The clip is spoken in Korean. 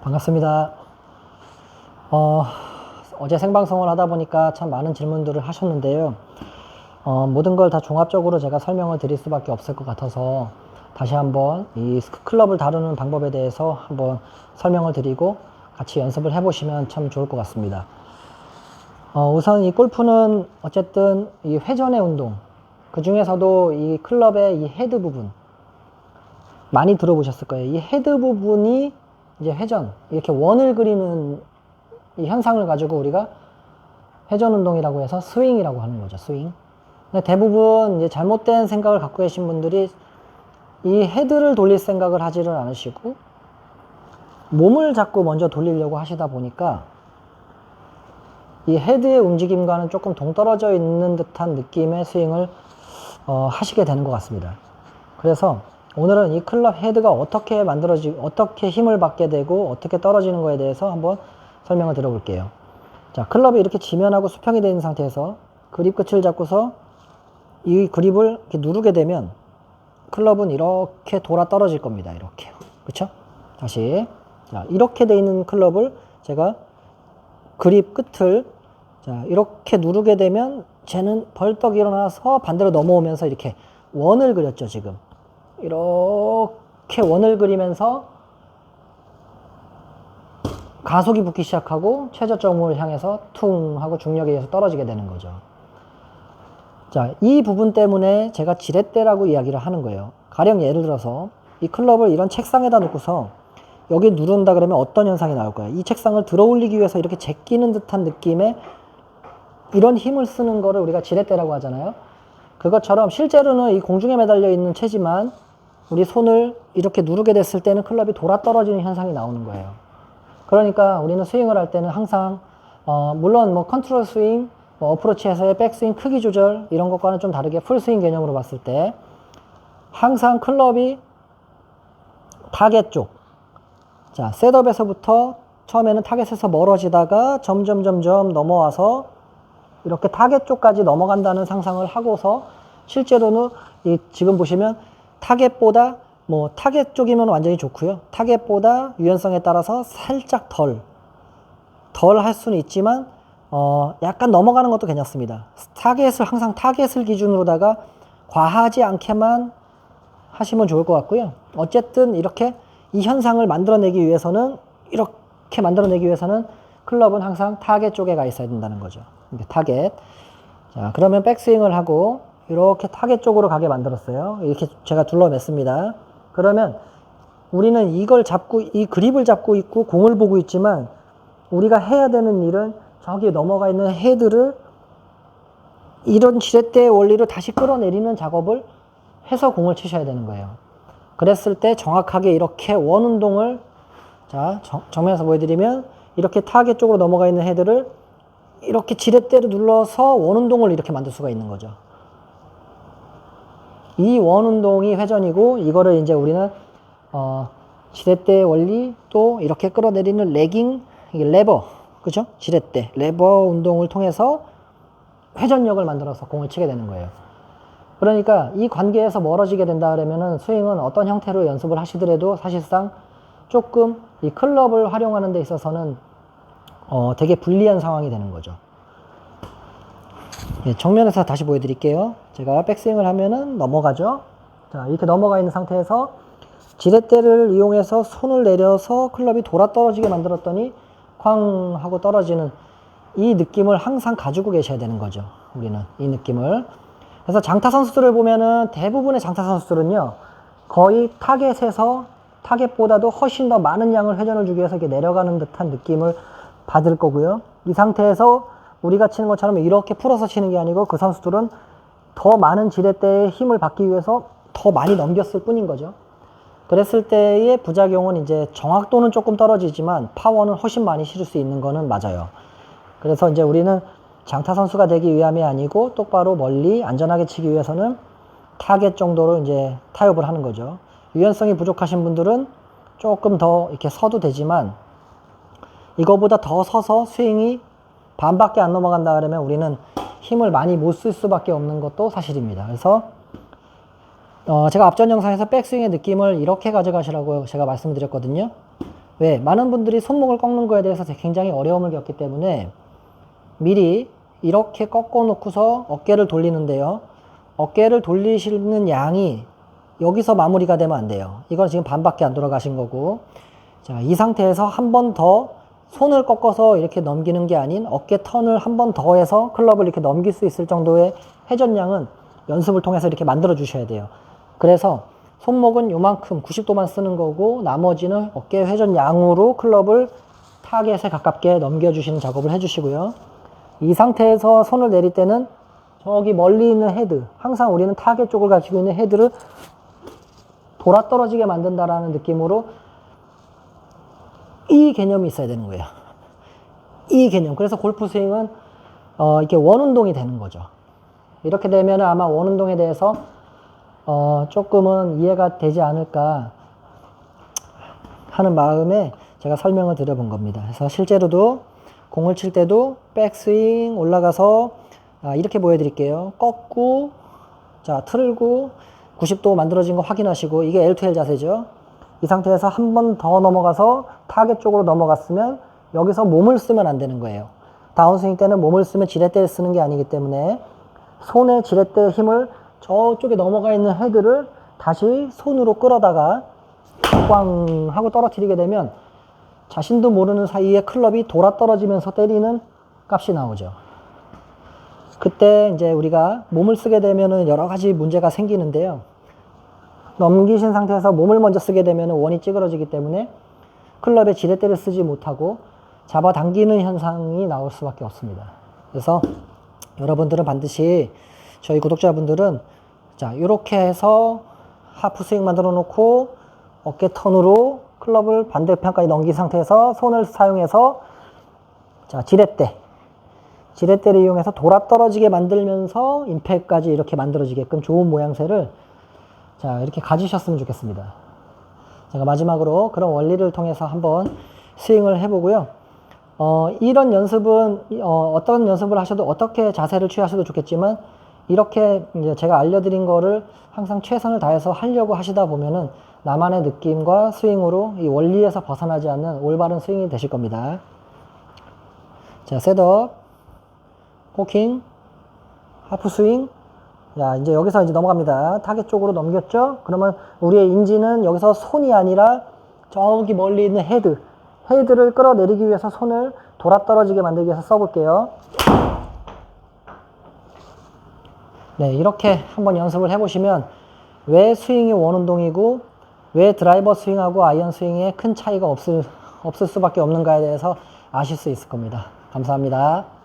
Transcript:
반갑습니다. 어제 생방송을 하다 보니까 참 많은 질문들을 하셨는데요. 모든 걸 다 종합적으로 제가 설명을 드릴 수밖에 없을 것 같아서 다시 한번 이 클럽을 다루는 방법에 대해서 한번 설명을 드리고 같이 연습을 해보시면 참 좋을 것 같습니다. 우선 이 골프는 어쨌든 이 회전의 운동, 그 중에서도 이 클럽의 이 헤드 부분 많이 들어보셨을 거예요. 이 헤드 부분이 이제 회전, 이렇게 원을 그리는 이 현상을 가지고 우리가 회전 운동이라고 해서 스윙이라고 하는 거죠. 스윙. 근데 대부분 이제 잘못된 생각을 갖고 계신 분들이 이 헤드를 돌릴 생각을 하지를 않으시고 몸을 자꾸 먼저 돌리려고 하시다 보니까 이 헤드의 움직임과는 조금 동떨어져 있는 듯한 느낌의 스윙을 하시게 되는 것 같습니다. 그래서 오늘은 이 클럽 헤드가 어떻게 어떻게 힘을 받게 되고 어떻게 떨어지는 거에 대해서 한번 설명을 드려볼게요. 자, 클럽이 이렇게 지면하고 수평이 되어 있는 상태에서 그립 끝을 잡고서 이 그립을 이렇게 누르게 되면 클럽은 이렇게 돌아 떨어질 겁니다. 이렇게. 그쵸? 다시. 자, 이렇게 되어 있는 클럽을 제가 그립 끝을 자, 이렇게 누르게 되면 쟤는 벌떡 일어나서 반대로 넘어오면서 이렇게 원을 그렸죠, 지금. 이렇게 원을 그리면서 가속이 붙기 시작하고 최저점을 향해서 퉁 하고 중력에 의해서 떨어지게 되는 거죠. 자, 이 부분 때문에 제가 지렛대라고 이야기를 하는 거예요. 가령 예를 들어서 이 클럽을 이런 책상에다 놓고서 여기 누른다 그러면 어떤 현상이 나올 거예요? 이 책상을 들어 올리기 위해서 이렇게 제끼는 듯한 느낌의 이런 힘을 쓰는 거를 우리가 지렛대라고 하잖아요. 그것처럼 실제로는 이 공중에 매달려 있는 채지만 우리 손을 이렇게 누르게 됐을 때는 클럽이 돌아 떨어지는 현상이 나오는 거예요. 그러니까 우리는 스윙을 할 때는 항상 물론 뭐 컨트롤 스윙, 뭐 어프로치에서의 백스윙 크기 조절 이런 것과는 좀 다르게 풀스윙 개념으로 봤을 때 항상 클럽이 타겟 쪽, 자 셋업에서부터 처음에는 타겟에서 멀어지다가 점점 넘어와서 이렇게 타겟 쪽까지 넘어간다는 상상을 하고서 실제로는 지금 보시면 타겟보다 뭐 타겟 쪽이면 완전히 좋고요. 타겟보다 유연성에 따라서 살짝 덜 할 수는 있지만 약간 넘어가는 것도 괜찮습니다. 항상 타겟을 기준으로다가 과하지 않게만 하시면 좋을 것 같고요. 어쨌든 이렇게 이 현상을 만들어내기 위해서는 클럽은 항상 타겟 쪽에 가 있어야 된다는 거죠. 타겟. 자, 그러면 백스윙을 하고 이렇게 타겟 쪽으로 가게 만들었어요. 이렇게 제가 둘러맸습니다. 그러면 우리는 이걸 잡고 이 그립을 잡고 있고 공을 보고 있지만 우리가 해야 되는 일은 저기 넘어가 있는 헤드를 이런 지렛대의 원리로 다시 끌어내리는 작업을 해서 공을 치셔야 되는 거예요. 그랬을 때 정확하게 이렇게 원 운동을 자 정면에서 보여드리면 이렇게 타겟 쪽으로 넘어가 있는 헤드를 이렇게 지렛대로 눌러서 원 운동을 이렇게 만들 수가 있는 거죠. 이 원 운동이 회전이고 이거를 이제 우리는 지렛대의 원리 또 이렇게 끌어내리는 레깅, 레버, 그죠? 지렛대, 레버 운동을 통해서 회전력을 만들어서 공을 치게 되는 거예요. 그러니까 이 관계에서 멀어지게 된다 그러면은 스윙은 어떤 형태로 연습을 하시더라도 사실상 조금 이 클럽을 활용하는 데 있어서는 되게 불리한 상황이 되는 거죠. 예, 정면에서 다시 보여드릴게요. 제가 백스윙을 하면은 넘어가죠. 자, 이렇게 넘어가 있는 상태에서 지렛대를 이용해서 손을 내려서 클럽이 돌아 떨어지게 만들었더니 쾅 하고 떨어지는 이 느낌을 항상 가지고 계셔야 되는 거죠. 우리는 이 느낌을. 그래서 장타 선수들을 보면은 대부분의 장타 선수들은요, 거의 타겟보다도 훨씬 더 많은 양을 회전을 주기 위해서 이렇게 내려가는 듯한 느낌을 받을 거고요. 이 상태에서 우리가 치는 것처럼 이렇게 풀어서 치는 게 아니고 그 선수들은 더 많은 지렛대의 힘을 받기 위해서 더 많이 넘겼을 뿐인 거죠. 그랬을 때의 부작용은 이제 정확도는 조금 떨어지지만 파워는 훨씬 많이 실을 수 있는 거는 맞아요. 그래서 이제 우리는 장타 선수가 되기 위함이 아니고 똑바로 멀리 안전하게 치기 위해서는 타겟 정도로 이제 타협을 하는 거죠. 유연성이 부족하신 분들은 조금 더 이렇게 서도 되지만 이거보다 더 서서 스윙이 반밖에 안 넘어간다 그러면 우리는 힘을 많이 못 쓸 수밖에 없는 것도 사실입니다. 그래서 제가 앞전 영상에서 백스윙의 느낌을 이렇게 가져가시라고 제가 말씀드렸거든요. 왜? 많은 분들이 손목을 꺾는 거에 대해서 굉장히 어려움을 겪기 때문에 미리 이렇게 꺾어 놓고서 어깨를 돌리는데요. 어깨를 돌리시는 양이 여기서 마무리가 되면 안 돼요. 이건 지금 반밖에 안 돌아가신 거고, 자, 이 상태에서 한 번 더 손을 꺾어서 이렇게 넘기는 게 아닌 어깨 턴을 한 번 더 해서 클럽을 이렇게 넘길 수 있을 정도의 회전량은 연습을 통해서 이렇게 만들어 주셔야 돼요. 그래서 손목은 요만큼 90도만 쓰는 거고, 나머지는 어깨 회전량으로 클럽을 타겟에 가깝게 넘겨주시는 작업을 해주시고요. 이 상태에서 손을 내릴 때는 저기 멀리 있는 헤드, 항상 우리는 타겟 쪽을 가지고 있는 헤드를 돌아 떨어지게 만든다라는 느낌으로 이 개념이 있어야 되는 거예요. 이 개념. 그래서 골프 스윙은 이렇게 원운동이 되는 거죠. 이렇게 되면 아마 원운동에 대해서 조금은 이해가 되지 않을까 하는 마음에 제가 설명을 드려본 겁니다. 그래서 실제로도 공을 칠 때도 백스윙 올라가서 이렇게 보여드릴게요. 꺾고, 자, 틀고 90도 만들어진 거 확인하시고, 이게 L2L 자세죠. 이 상태에서 한 번 더 넘어가서 타겟 쪽으로 넘어갔으면 여기서 몸을 쓰면 안 되는 거예요. 다운스윙 때는 몸을 쓰면 지렛대를 쓰는 게 아니기 때문에 손의 지렛대 힘을 저쪽에 넘어가 있는 헤드를 다시 손으로 끌어다가 꽝 하고 떨어뜨리게 되면 자신도 모르는 사이에 클럽이 돌아 떨어지면서 때리는 값이 나오죠. 그때 이제 우리가 몸을 쓰게 되면은 여러 가지 문제가 생기는데요. 넘기신 상태에서 몸을 먼저 쓰게 되면 원이 찌그러지기 때문에 클럽에 지렛대를 쓰지 못하고 잡아당기는 현상이 나올 수밖에 없습니다. 그래서 여러분들은 반드시, 저희 구독자분들은 자, 이렇게 해서 하프 스윙 만들어 놓고 어깨 턴으로 클럽을 반대편까지 넘긴 상태에서 손을 사용해서 자, 지렛대를 이용해서 돌아 떨어지게 만들면서 임팩트까지 이렇게 만들어지게끔 좋은 모양새를 자, 이렇게 가지셨으면 좋겠습니다. 제가 마지막으로 그런 원리를 통해서 한번 스윙을 해보고요. 이런 연습은 어떤 연습을 하셔도 어떻게 자세를 취하셔도 좋겠지만, 이렇게 이제 제가 알려드린 거를 항상 최선을 다해서 하려고 하시다 보면은 나만의 느낌과 스윙으로 이 원리에서 벗어나지 않는 올바른 스윙이 되실 겁니다. 자, 셋업, 코킹, 하프 스윙. 자, 이제 여기서 이제 넘어갑니다. 타겟 쪽으로 넘겼죠? 그러면 우리의 인지는 여기서 손이 아니라 저기 멀리 있는 헤드를 끌어내리기 위해서 손을 돌아 떨어지게 만들기 위해서 써볼게요. 네, 이렇게 한번 연습을 해보시면 왜 스윙이 원운동이고 왜 드라이버 스윙하고 아이언 스윙에 큰 차이가 없을 수밖에 없는가에 대해서 아실 수 있을 겁니다. 감사합니다.